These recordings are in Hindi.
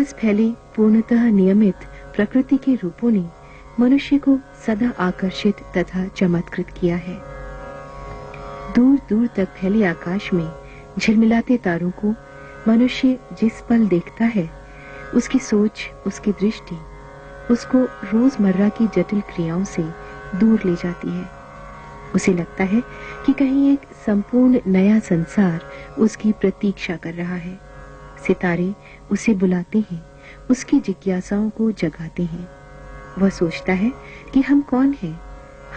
आसपास फैले पूर्णतः नियमित प्रकृति के रूपों ने मनुष्य को सदा आकर्षित तथा चमत्कृत किया है। दूर दूर तक फैले आकाश में झिलमिलाते तारों को मनुष्य जिस पल देखता है, उसकी सोच, उसकी दृष्टि उसको रोजमर्रा की जटिल क्रियाओं से दूर ले जाती है। उसे लगता है कि कहीं एक संपूर्ण नया संसार उसकी प्रतीक्षा कर रहा है। सितारे उसे बुलाते हैं, उसकी जिज्ञासाओं को जगाते हैं। वह सोचता है कि हम कौन हैं,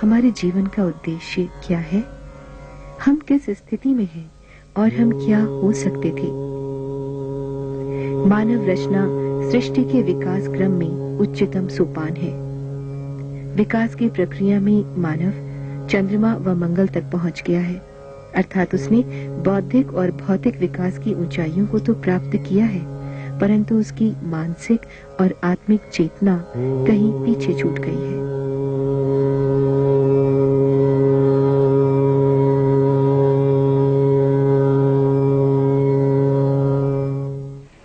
हमारे जीवन का उद्देश्य क्या है, हम किस स्थिति में हैं और हम क्या हो सकते थे। मानव रचना सृष्टि के विकास क्रम में उच्चतम सोपान है। विकास की प्रक्रिया में मानव चंद्रमा व मंगल तक पहुंच गया है, अर्थात उसने बौद्धिक और भौतिक विकास की ऊंचाइयों को तो प्राप्त किया है, परंतु उसकी मानसिक और आत्मिक चेतना कहीं पीछे छूट गई है।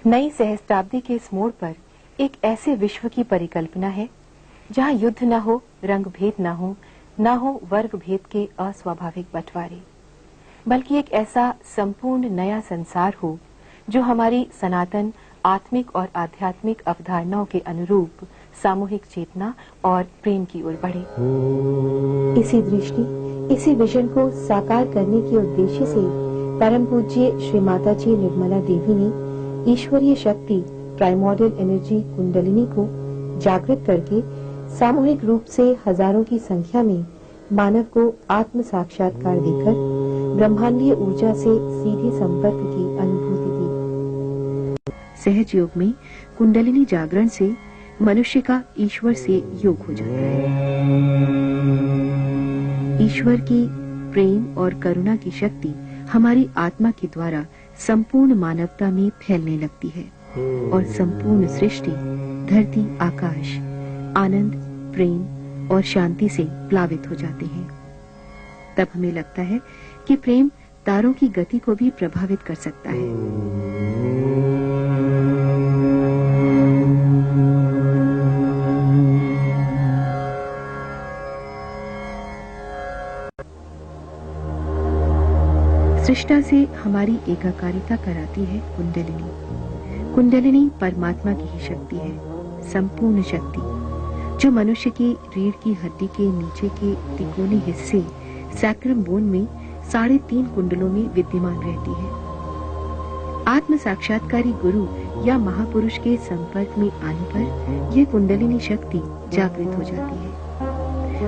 नई सहस्त्राब्दी के इस मोड़ पर एक ऐसे विश्व की परिकल्पना है जहां युद्ध न हो, रंग भेद न हो वर्ग भेद के अस्वाभाविक बंटवारे, बल्कि एक ऐसा संपूर्ण नया संसार हो जो हमारी सनातन आत्मिक और आध्यात्मिक अवधारणाओं के अनुरूप सामूहिक चेतना और प्रेम की ओर बढ़े। इसी दृष्टि, इसी विजन को साकार करने के उद्देश्य से परम पूज्य श्री माता जी निर्मला देवी ने ईश्वरीय शक्ति प्राइमोर्डियल एनर्जी कुंडलिनी को जागृत करके सामूहिक रूप से हजारों की संख्या में मानव को आत्म साक्षात्कार देकर ब्रह्मांडीय ऊर्जा से सीधे संपर्क की अनुभूति दी। सहज योग में कुंडलिनी जागरण से मनुष्य का ईश्वर से योग हो जाता है। ईश्वर की प्रेम और करुणा की शक्ति हमारी आत्मा के द्वारा संपूर्ण मानवता में फैलने लगती है और संपूर्ण सृष्टि, धरती, आकाश आनंद, प्रेम और शांति से प्लावित हो जाते हैं। तब हमें लगता है कि प्रेम तारों की गति को भी प्रभावित कर सकता है। सृष्टा से हमारी एकाकारिता कराती है कुंडलिनी। कुंडलिनी परमात्मा की ही शक्ति है, संपूर्ण शक्ति, जो मनुष्य की रीढ़ की हड्डी के नीचे के तिकोने हिस्से सैक्रम बोन में 3.5 कुंडलों में विद्यमान रहती है। आत्म साक्षात्कारी गुरु या महापुरुष के संपर्क में आने पर यह कुंडलिनी शक्ति जागृत हो जाती है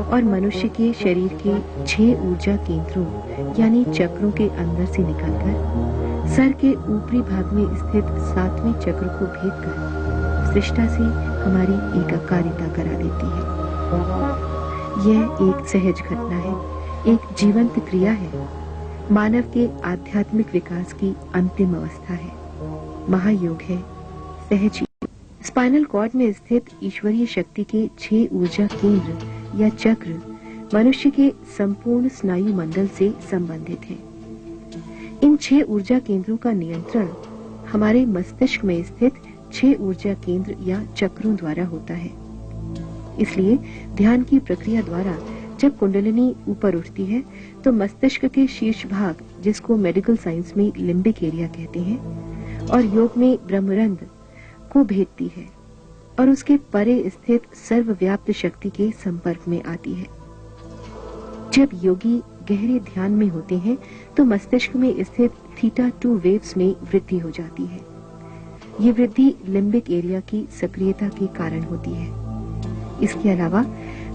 और मनुष्य के शरीर के 6 ऊर्जा केंद्रों यानी चक्रों के अंदर से निकलकर सर के ऊपरी भाग में स्थित 7वें चक्र को भेदकर सृष्टा से हमारी एकाकारिता करा देती है। यह एक सहज घटना है, एक जीवंत क्रिया है, मानव के आध्यात्मिक विकास की अंतिम अवस्था है, महायोग है, सहज योग। स्पाइनल कॉर्ड में स्थित ईश्वरीय शक्ति के 6 ऊर्जा केंद्र या चक्र मनुष्य के संपूर्ण स्नायु मंडल से संबंधित है। इन 6 ऊर्जा केंद्रों का नियंत्रण हमारे मस्तिष्क में स्थित 6 ऊर्जा केंद्र या चक्रों द्वारा होता है। इसलिए ध्यान की प्रक्रिया द्वारा जब कुंडलिनी ऊपर उठती है तो मस्तिष्क के शीर्ष भाग, जिसको मेडिकल साइंस में लिम्बिक एरिया कहते हैं, और योग में ब्रह्मरंध्र को भेदती है और उसके परे स्थित सर्वव्याप्त शक्ति के संपर्क में आती है। जब योगी गहरे ध्यान में होते हैं तो मस्तिष्क में स्थित थीटा 2 वेव्स में वृद्धि हो जाती है। ये वृद्धि लिम्बिक एरिया की सक्रियता के कारण होती है। इसके अलावा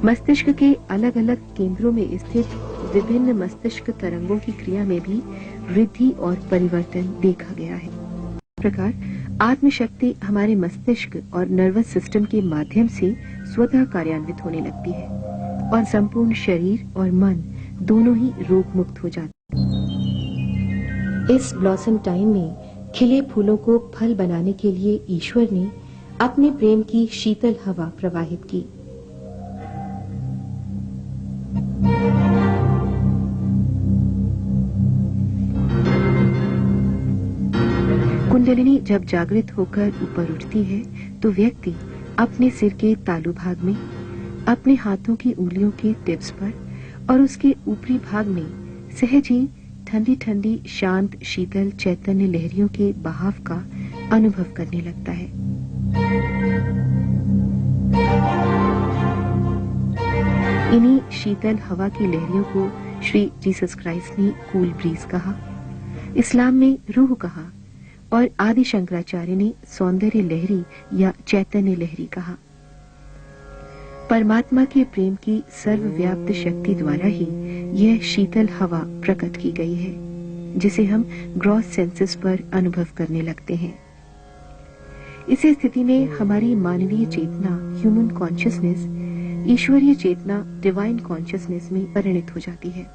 मस्तिष्क के अलग अलग केंद्रों में स्थित विभिन्न मस्तिष्क तरंगों की क्रिया में भी वृद्धि और परिवर्तन देखा गया है। इस प्रकार आत्मशक्ति हमारे मस्तिष्क और नर्वस सिस्टम के माध्यम से स्वतः कार्यान्वित होने लगती है और संपूर्ण शरीर और मन दोनों ही रोग मुक्त हो जाते हैं। इस ब्लॉसम टाइम में खिले फूलों को फल बनाने के लिए ईश्वर ने अपने प्रेम की शीतल हवा प्रवाहित की। कुंडलिनी जब जागृत होकर ऊपर उठती है तो व्यक्ति अपने सिर के तालु भाग में, अपने हाथों की उंगलियों के टिप्स पर और उसके ऊपरी भाग में सहज ही ठंडी ठंडी शांत शीतल चैतन्य लहरियों के बहाव का अनुभव करने लगता है। इन्हीं शीतल हवा की लहरियों को श्री जीसस क्राइस्ट ने कूल ब्रीज कहा, इस्लाम में रूह कहा और आदि शंकराचार्य ने सौंदर्य लहरी या चैतन्य लहरी कहा। परमात्मा के प्रेम की सर्वव्याप्त शक्ति द्वारा ही यह शीतल हवा प्रकट की गई है, जिसे हम ग्रॉस सेंसेस पर अनुभव करने लगते हैं। इस स्थिति में हमारी मानवीय चेतना ह्यूमन कॉन्शियसनेस ईश्वरीय चेतना डिवाइन कॉन्शियसनेस में परिणत हो जाती है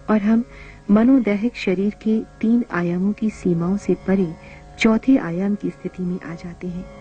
और हम मनोदैहिक शरीर के 3 आयामों की सीमाओं से परे चौथे आयाम की स्थिति में आ जाते हैं।